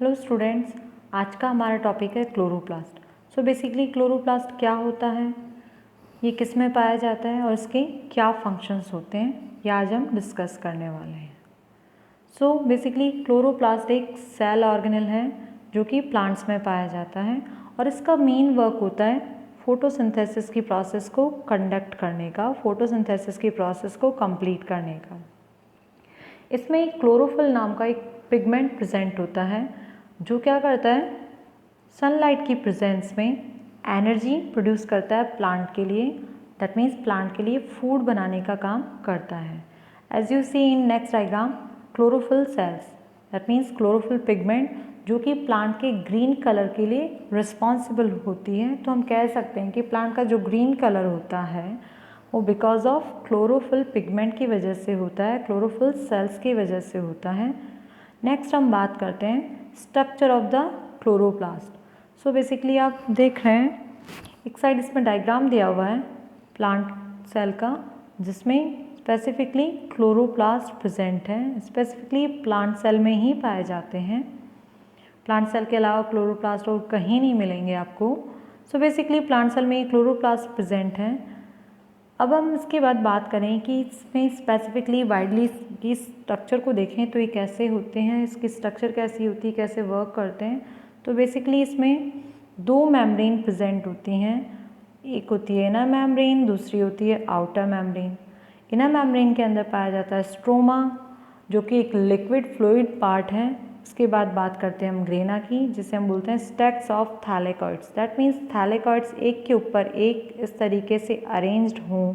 Hello students, आज का हमारा टॉपिक है क्लोरोप्लास्ट। सो बेसिकली क्लोरोप्लास्ट क्या होता है, ये किस में पाया जाता है और इसके क्या फंक्शंस होते हैं, ये आज हम डिस्कस करने वाले हैं। सो बेसिकली क्लोरोप्लास्ट एक सेल ऑर्गेनेल है जो कि प्लांट्स में पाया जाता है और इसका मेन वर्क होता है फोटोसिंथेसिस की प्रोसेस को कंडक्ट करने का, फोटोसिंथेसिस की प्रोसेस को कंप्लीट करने का। इसमें एक क्लोरोफिल नाम का एक पिगमेंट प्रेजेंट होता है जो क्या करता है, सनलाइट की प्रेजेंस में एनर्जी प्रोड्यूस करता है प्लांट के लिए। दैट मीन्स प्लांट के लिए फूड बनाने का काम करता है। As you see in next diagram, chlorophyll cells, that means chlorophyll pigment जो कि प्लांट के ग्रीन कलर के लिए रिस्पॉन्सिबल होती है। तो हम कह सकते हैं कि प्लांट का जो ग्रीन कलर होता है वो बिकॉज ऑफ क्लोरोफिल पिगमेंट की वजह से होता है, क्लोरोफिल सेल्स की वजह से होता है। नेक्स्ट हम बात करते हैं structure of the chloroplast. So basically आप देख रहे हैं एक साइड इसमें डायग्राम दिया हुआ है प्लांट सेल का, जिसमें स्पेसिफिकली क्लोरोप्लास्ट प्रेजेंट है। स्पेसिफिकली प्लांट सेल में ही पाए जाते हैं, प्लांट सेल के अलावा क्लोरोप्लास्ट और कहीं नहीं मिलेंगे आपको। सो बेसिकली प्लांट सेल में ही क्लोरोप्लास्ट प्रेजेंट है। अब हम इसके बाद बात करें कि इसमें स्पेसिफिकली वाइडली की स्ट्रक्चर को देखें तो ये कैसे होते हैं, इसकी स्ट्रक्चर कैसी होती है, कैसे वर्क करते हैं। तो बेसिकली इसमें दो मेम्ब्रेन प्रेजेंट होती हैं, एक होती है इनर मेम्ब्रेन, दूसरी होती है आउटर मेम्ब्रेन। इनर मेम्ब्रेन के अंदर पाया जाता है स्ट्रोमा जो कि एक लिक्विड फ्लूइड पार्ट है। उसके बाद बात करते हैं हम ग्रेना की, जिसे हम बोलते हैं स्टैक्स ऑफ थैलेकॉइड्स। दैट मीन्स थैलेकॉइड्स एक के ऊपर एक इस तरीके से अरेंज्ड हों,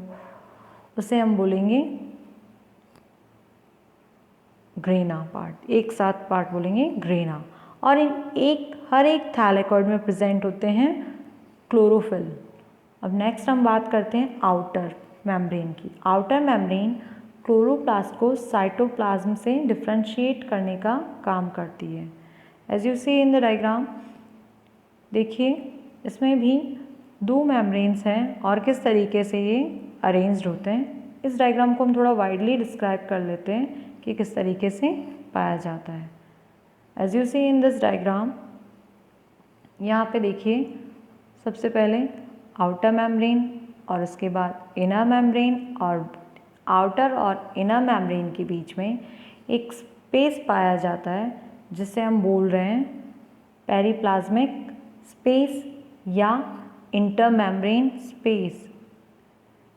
उसे हम बोलेंगे ग्रेना पार्ट, एक साथ पार्ट बोलेंगे ग्रेना। और हर एक थैलेकॉइड में प्रेजेंट होते हैं क्लोरोफिल। अब नेक्स्ट हम बात करते हैं आउटर मेम्ब्रेन की। आउटर मेम्ब्रेन क्लोरोप्लास्ट को साइटोप्लाज्म से डिफ्रेंशिएट करने का काम करती है। As you see in the diagram, देखिए इसमें भी दो मेम्ब्रेन्स हैं और किस तरीके से ये अरेंज्ड होते हैं। इस डायग्राम को हम थोड़ा वाइडली डिस्क्राइब कर लेते हैं कि किस तरीके से पाया जाता है। As you see in this diagram, यहाँ पे देखिए सबसे पहले आउटर मेम्ब्रेन और उसके बाद इनर मेम्ब्रेन, और आउटर और इनर मेम्ब्रेन के बीच में एक स्पेस पाया जाता है जिसे हम बोल रहे हैं पेरिप्लाज्मिक स्पेस या इंटरमेम्ब्रेन स्पेस।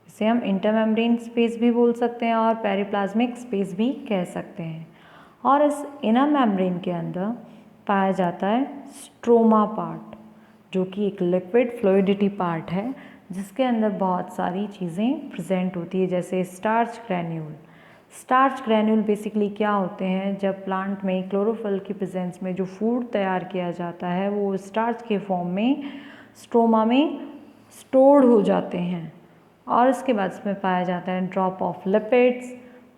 इसे हम इंटरमेम्ब्रेन स्पेस भी बोल सकते हैं और पेरिप्लाज्मिक स्पेस भी कह सकते हैं। और इस इनर मेम्ब्रेन के अंदर पाया जाता है स्ट्रोमा पार्ट जो कि एक लिक्विड फ्लूइडिटी पार्ट है, जिसके अंदर बहुत सारी चीज़ें प्रेजेंट होती है, जैसे starch granule. Starch granule basically क्या होते हैं, जब प्लांट में क्लोरोफिल की प्रेजेंस में जो फूड तैयार किया जाता है वो स्टार्च के फॉर्म में स्ट्रोमा में स्टोर्ड हो जाते हैं। और इसके बाद इसमें पाया जाता है drop of lipids,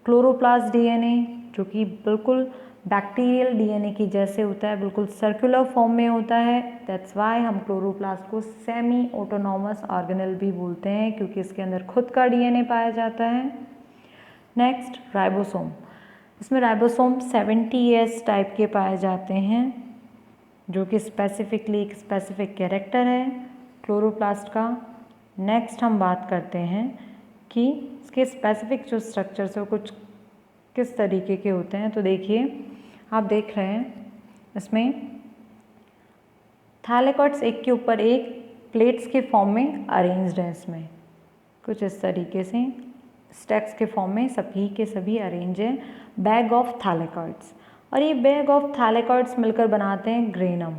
chloroplast DNA जो कि बिल्कुल बैक्टीरियल डीएनए की जैसे होता है, बिल्कुल सर्कुलर फॉर्म में होता है। दैट्स वाई हम क्लोरोप्लास्ट को सेमी ऑटोनॉमस ऑर्गेनेल भी बोलते हैं, क्योंकि इसके अंदर खुद का डीएनए पाया जाता है। नेक्स्ट राइबोसोम, इसमें राइबोसोम 70S टाइप के पाए जाते हैं जो कि स्पेसिफिकली एक स्पेसिफिक कैरेक्टर है क्लोरोप्लास्ट का। नेक्स्ट हम बात करते हैं कि इसके स्पेसिफिक जो स्ट्रक्चर्स है कुछ किस तरीके के होते हैं। तो देखिए आप देख रहे हैं इसमें थैलेकॉइड्स एक के ऊपर एक प्लेट्स के फॉर्म में अरेंज्ड हैं, इसमें कुछ इस तरीके से स्टैक्स के फॉर्म में सभी के सभी अरेंज हैं बैग ऑफ थैलेकॉइड्स। और ये बैग ऑफ थैलेकॉइड्स मिलकर बनाते हैं ग्रेनम,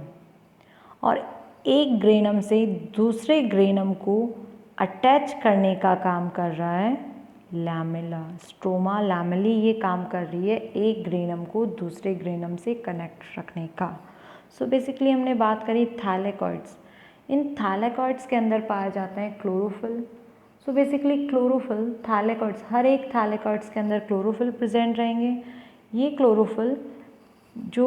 और एक ग्रेनम से दूसरे ग्रेनम को अटैच करने का काम कर रहा है लैमेला। स्ट्रोमा लैमेली ये काम कर रही है एक ग्रेनम को दूसरे ग्रेनम से कनेक्ट रखने का। सो बेसिकली हमने बात करी थैलेकॉइड्स। इन थैलेकॉइड्स के अंदर पाया जाता है chlorophyll. So basically chlorophyll thylakoids, हर एक थैलेकॉइड्स के अंदर क्लोरोफिल प्रेजेंट रहेंगे। ये क्लोरोफिल जो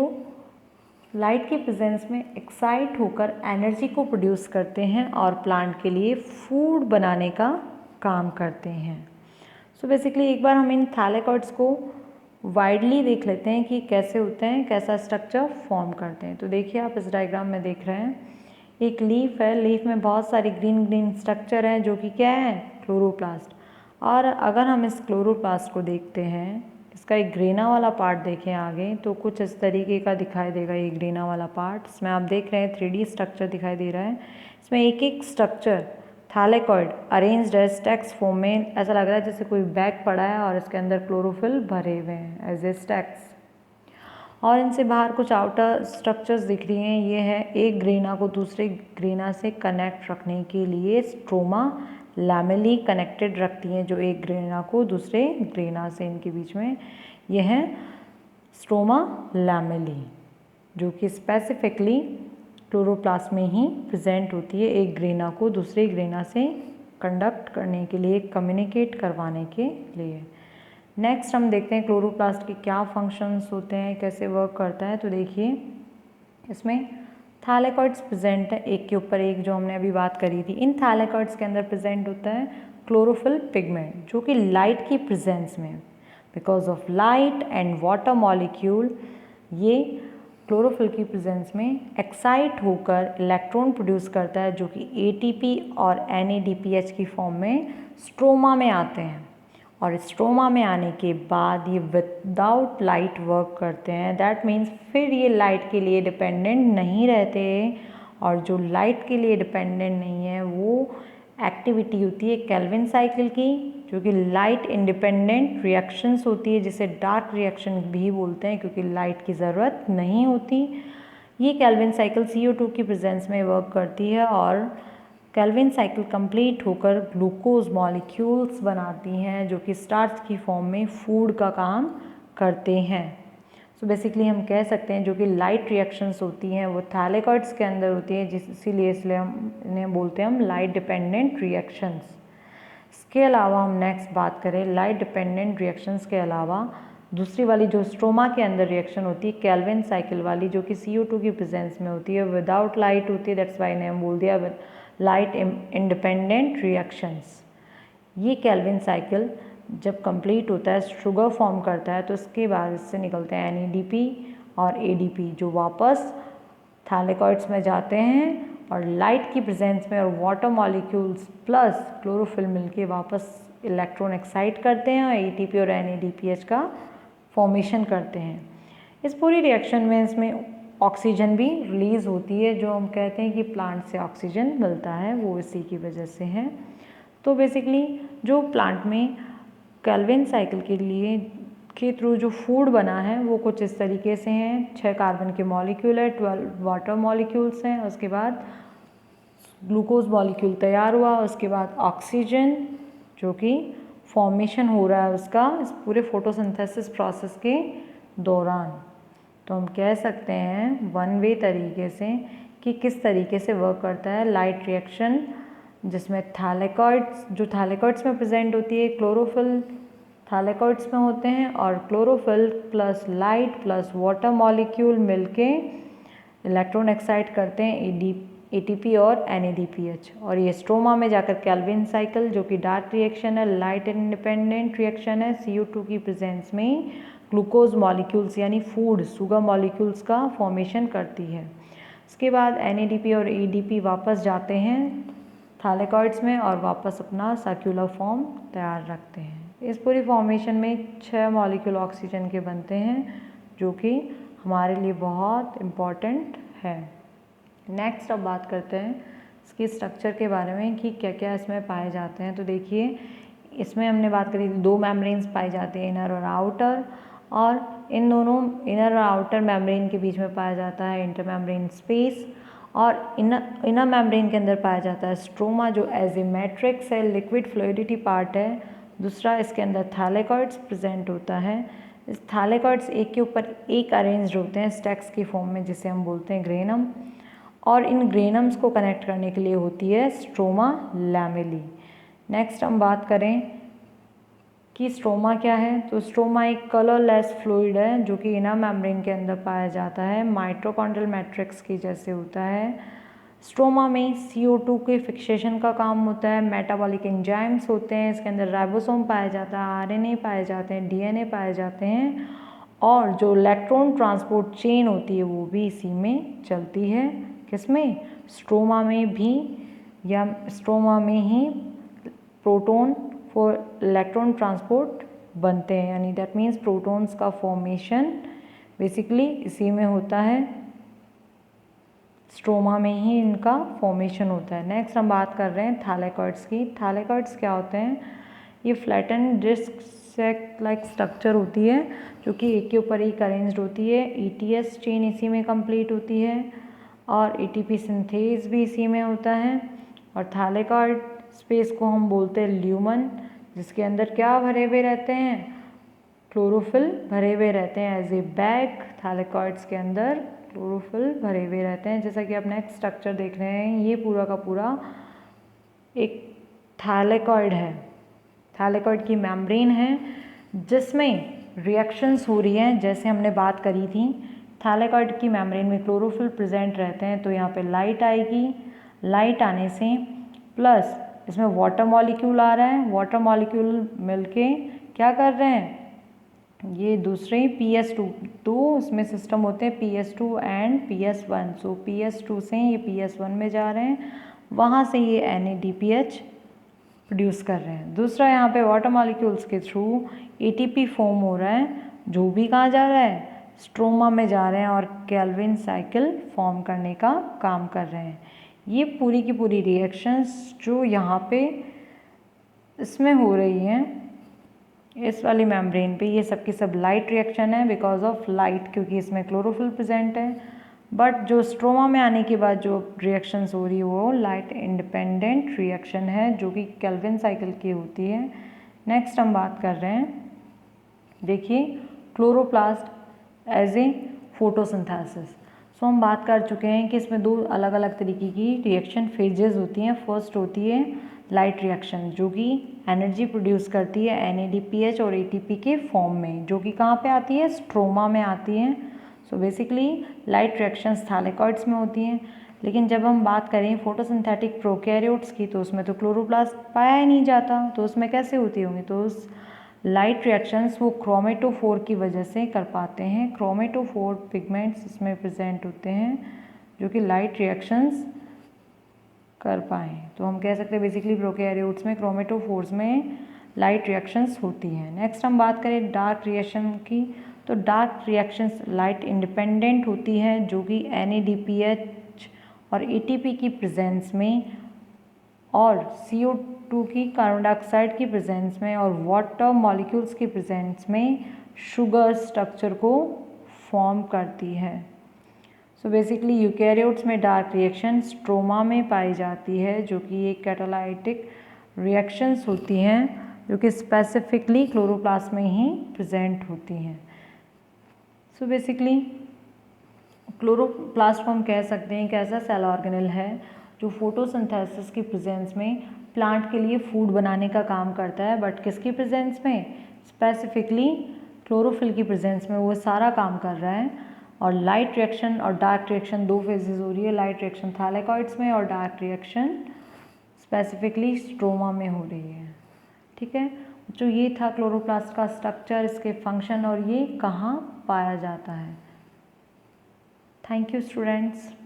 लाइट की प्रेजेंस में एक्साइट होकर एनर्जी को प्रोड्यूस करते हैं और प्लांट के लिए फूड बनाने का काम करते हैं। सो बेसिकली एक बार हम इन थैलेकॉइड्स को वाइडली देख लेते हैं कि कैसे होते हैं, कैसा स्ट्रक्चर फॉर्म करते हैं। तो देखिए आप इस डायग्राम में देख रहे हैं, एक लीफ है, लीफ में बहुत सारी ग्रीन ग्रीन स्ट्रक्चर हैं जो कि क्या है, क्लोरोप्लास्ट। और अगर हम इस क्लोरोप्लास्ट को देखते हैं, इसका एक ग्रेना वाला पार्ट देखें आगे, तो कुछ इस तरीके का दिखाई देगा ये ग्रेना वाला पार्ट। इसमें आप देख रहे हैं 3D स्ट्रक्चर दिखाई दे रहा है। इसमें एक एक structure thylakoid arranged as stacks form में, ऐसा लग रहा है जैसे कोई बैग पड़ा है और इसके अंदर क्लोरोफिल भरे हुए हैं एज ए स्टैक्स। और इनसे बाहर कुछ आउटर स्ट्रक्चर्स दिख रही हैं। ये है एक ग्रेना को दूसरे ग्रेना से कनेक्ट रखने के लिए स्ट्रोमा लैमेली कनेक्टेड रखती हैं, जो एक ग्रेना को दूसरे ग्रेना से, इनके बीच में ये है स्ट्रोमा लैमेली, जो कि स्पेसिफिकली क्लोरोप्लास्ट में ही प्रेजेंट होती है, एक ग्रेना को दूसरे ग्रेना से कंडक्ट करने के लिए, कम्युनिकेट करवाने के लिए। नेक्स्ट हम देखते हैं क्लोरोप्लास्ट के क्या फंक्शंस होते हैं, कैसे वर्क करता है। तो देखिए इसमें थैलेकॉइड्स प्रेजेंट है, एक के ऊपर एक, जो हमने अभी बात करी थी। इन थैलेकॉइड्स के अंदर प्रेजेंट होता है क्लोरोफिल पिगमेंट, जो कि लाइट की प्रेजेंस में, because of light and water molecule, ये क्लोरोफिल की प्रेजेंस में एक्साइट होकर इलेक्ट्रॉन प्रोड्यूस करता है, जो कि एटीपी और NADPH की फॉर्म में स्ट्रोमा में आते हैं। और स्ट्रोमा में आने के बाद ये विदाउट लाइट वर्क करते हैं। दैट मीन्स फिर ये लाइट के लिए डिपेंडेंट नहीं रहते, और जो लाइट के लिए डिपेंडेंट नहीं है वो एक्टिविटी होती है केल्विन साइकिल की, जो कि लाइट इंडिपेंडेंट रिएक्शंस होती है, जिसे डार्क रिएक्शन भी बोलते हैं, क्योंकि लाइट की ज़रूरत नहीं होती। ये केल्विन साइकिल CO2 की प्रेजेंस में वर्क करती है, और केल्विन साइकिल कंप्लीट होकर ग्लूकोज मॉलिक्यूल्स बनाती हैं, जो कि स्टार्च की फॉर्म में फूड का काम करते हैं। सो बेसिकली हम कह सकते हैं जो कि लाइट रिएक्शंस होती हैं वो थैलेकॉइड्स के अंदर होती है, इसलिए हम इन्हें बोलते हैं हम लाइट डिपेंडेंट रिएक्शंस। इसके अलावा हम नेक्स्ट बात करें लाइट डिपेंडेंट रिएक्शंस के अलावा दूसरी वाली जो स्ट्रोमा के अंदर रिएक्शन होती है केल्विन साइकिल वाली, जो कि CO2 की प्रेजेंस में होती है, विदाउट लाइट होती है। दैट्स वाई ने हम बोल दिया लाइट इंडिपेंडेंट रिएक्शंस। ये केल्विन साइकिल जब कंप्लीट होता है, शुगर फॉर्म करता है, तो उसके बाद इससे निकलते हैं NADP और ADP, जो वापस थैलेकॉइड्स में जाते हैं और लाइट की प्रेजेंस में और वाटर मॉलिक्यूल्स प्लस क्लोरोफिल मिलके वापस इलेक्ट्रॉन एक्साइट करते हैं और ATP और NADPH का फॉर्मेशन करते हैं। इस पूरी रिएक्शन में इसमें ऑक्सीजन भी रिलीज़ होती है, जो हम कहते हैं कि प्लांट से ऑक्सीजन मिलता है, वो इसी की वजह से है। तो बेसिकली जो प्लांट में केल्विन साइकिल के लिए के थ्रू जो फूड बना है वो कुछ इस तरीके से हैं। 6 कार्बन के मॉलिक्यूल है, 12 वाटर मॉलिक्यूल्स हैं, उसके बाद ग्लूकोज मॉलिक्यूल तैयार हुआ, उसके बाद ऑक्सीजन जो कि फॉर्मेशन हो रहा है उसका इस पूरे फोटोसिंथेसिस प्रोसेस के दौरान। तो हम कह सकते हैं वन वे तरीके से कि किस तरीके से वर्क करता है लाइट रिएक्शन, जिसमें थैलेकॉइड्स में प्रेजेंट होती है, क्लोरोफिल थैलेकॉइड्स में होते हैं, और chlorophyll plus light plus water molecule मिलके इलेक्ट्रॉन एक्साइट करते हैं ATP और NADPH, और ये स्ट्रोमा में जाकर केल्विन साइकिल जो कि डार्क रिएक्शन है, लाइट इंडिपेंडेंट रिएक्शन है, CO2 की प्रेजेंस में ग्लूकोज मॉलिक्यूल्स यानी फूड शुगर मॉलिक्यूल्स का फॉर्मेशन करती है। उसके बाद NADP और ADP वापस जाते हैं थैलेकॉइड्स में और वापस अपना सर्कुलर फॉर्म तैयार रखते हैं। इस पूरी फॉर्मेशन में 6 मॉलिक्यूल ऑक्सीजन के बनते हैं, जो कि हमारे लिए बहुत इम्पॉर्टेंट है। नेक्स्ट अब बात करते हैं इसकी स्ट्रक्चर के बारे में कि क्या क्या इसमें पाए जाते हैं। तो देखिए इसमें हमने बात करी थी 2 मेम्ब्रेन्स पाई जाती है, इनर और आउटर, और इन दोनों इनर और आउटर मेम्ब्रेन के बीच में पाया जाता है इंटरमेम्ब्रेन स्पेस, और इनर मेम्ब्रेन के अंदर पाया जाता है स्ट्रोमा जो एज ए मैट्रिक्स है, लिक्विड फ्लूइडिटी पार्ट है। दूसरा इसके अंदर थैलेकॉइड्स प्रेजेंट होता है। इस थैलेकॉइड्स एक के ऊपर एक अरेंज्ड होते हैं स्टैक्स की फॉर्म में, जिसे हम बोलते हैं ग्रेनम, और इन ग्रेनम्स को कनेक्ट करने के लिए होती है स्ट्रोमा लैमेली। नेक्स्ट हम बात करें कि स्ट्रोमा क्या है, तो स्ट्रोमा एक कलरलेस फ्लूइड है जो कि इनर मेम्ब्रेन के अंदर पाया जाता है, माइटोकॉन्ड्रियल मैट्रिक्स की जैसे होता है। स्ट्रोमा में CO2 के फिक्सेशन का काम होता है, मेटाबॉलिक एंजाइम्स होते हैं, इसके अंदर राइबोसोम पाया जाता है, RNA पाए जाते हैं, DNA पाए जाते हैं, और जो इलेक्ट्रॉन ट्रांसपोर्ट चेन होती है वो भी इसी में चलती है। किसमें? स्ट्रोमा में भी, या स्ट्रोमा में ही प्रोटॉन फॉर इलेक्ट्रॉन ट्रांसपोर्ट बनते हैं, यानी दैट मीन्स प्रोटॉन्स का फॉर्मेशन बेसिकली इसी में होता है, स्ट्रोमा में ही इनका फॉर्मेशन होता है। नेक्स्ट हम बात कर रहे हैं थैलेकॉइड्स की। थैलेकॉइड्स क्या होते हैं? ये फ्लैटन डिस्क सेक लाइक स्ट्रक्चर होती है जो कि एक के ऊपर एक अरेंज्ड होती है। ETS चेन इसी में कंप्लीट होती है और ATP सिंथेज भी इसी में होता है। और थैलेकॉइड स्पेस को हम बोलते हैं ल्यूमन, जिसके अंदर क्या भरे हुए रहते हैं? क्लोरोफिल भरे हुए रहते हैं। एज ए बैग थैलेकॉइड्स के अंदर क्लोरोफिल भरे हुए रहते हैं। जैसा कि आप नेक्स्ट स्ट्रक्चर देख रहे हैं, ये पूरा का पूरा एक थैलेकॉइड है, थैलेकॉइड की मेम्ब्रेन है जिसमें रिएक्शंस हो रही हैं। जैसे हमने बात करी थी, थैलेकॉइड की मेम्ब्रेन में क्लोरोफिल प्रेजेंट रहते हैं, तो यहाँ पे लाइट आएगी। लाइट आने से प्लस इसमें वाटर मॉलिक्यूल आ रहा है, वाटर मॉलिक्यूल मिलके क्या कर रहे हैं? ये दूसरे PS2, तो इसमें सिस्टम होते हैं PS2 and PS1। So PS2 से ये PS1 में जा रहे हैं, वहाँ से ये NADPH प्रोड्यूस कर रहे हैं। दूसरा यहाँ पे वाटर मॉलिक्यूल्स के थ्रू ATP फॉर्म हो रहा है, जो भी कहाँ जा रहा है? स्ट्रोमा में जा रहे हैं और केल्विन साइकिल फॉर्म करने का काम कर रहे हैं। ये पूरी की पूरी रिएक्शंस जो यहाँ पे इसमें हो रही हैं, इस वाली मेम्ब्रेन पे, ये सब की सब लाइट रिएक्शन है बिकॉज ऑफ लाइट, क्योंकि इसमें क्लोरोफिल प्रेजेंट है। बट जो स्ट्रोमा में आने के बाद जो रिएक्शंस हो रही है वो लाइट इंडिपेंडेंट रिएक्शन है, जो कि केल्विन साइकिल की होती है। नेक्स्ट हम बात कर रहे हैं, देखिए, क्लोरोप्लास्ट एज ए फोटोसिंथेसिस। सो हम बात कर चुके हैं कि इसमें दो अलग अलग तरीके की रिएक्शन फेजेस होती हैं। फर्स्ट होती है लाइट रिएक्शन, जो कि एनर्जी प्रोड्यूस करती है NADPH और ATP के फॉर्म में, जो कि कहाँ पे आती है? स्ट्रोमा में आती है। सो बेसिकली लाइट रिएक्शंस थैलेकॉइड्स में होती हैं। लेकिन जब हम बात करें फोटोसिंथेटिक प्रोकैरियोट्स की, तो उसमें तो क्लोरोप्लास्ट पाया ही नहीं जाता, तो उसमें कैसे होती होंगी? तो उस लाइट रिएक्शंस वो क्रोमेटोफोर की वजह से कर पाते हैं। क्रोमेटोफोर पिगमेंट्स इसमें प्रेजेंट होते हैं जो कि लाइट रिएक्शंस कर पाएँ। तो हम कह सकते हैं बेसिकली प्रोकैरियोट्स में क्रोमेटोफोर्स में लाइट रिएक्शंस होती हैं। नेक्स्ट हम बात करें डार्क रिएक्शन की, तो डार्क रिएक्शंस लाइट इंडिपेंडेंट होती हैं, जो कि NADPH और ATP की प्रेजेंस में और CO2 की, कार्बन डाइऑक्साइड की प्रेजेंस में और वाटर मॉलिक्यूल्स की प्रेजेंस में शुगर स्ट्रक्चर को फॉर्म करती है। सो बेसिकली यूकैरियोट्स में डार्क रिएक्शन स्ट्रोमा में पाई जाती है, जो कि एक कैटालाइटिक रिएक्शंस होती हैं जो कि स्पेसिफिकली क्लोरोप्लास्ट में ही प्रेजेंट होती हैं। सो बेसिकली क्लोरोप्लास्ट को हम कह सकते हैं एक ऐसा सेल ऑर्गेनेल है जो फोटोसिंथेसिस की प्रेजेंस में प्लांट के लिए फूड बनाने का काम करता है, बट किसकी प्रेजेंस में? स्पेसिफिकली क्लोरोफिल की प्रेजेंस में वो सारा काम कर रहा है। और लाइट रिएक्शन और डार्क रिएक्शन दो फेजेस हो रही है। लाइट रिएक्शन थैलेकॉइड्स में और डार्क रिएक्शन स्पेसिफिकली स्ट्रोमा में हो रही है। ठीक है, जो ये था क्लोरोप्लास्ट का स्ट्रक्चर, इसके फंक्शन और ये कहाँ पाया जाता है। Thank you students.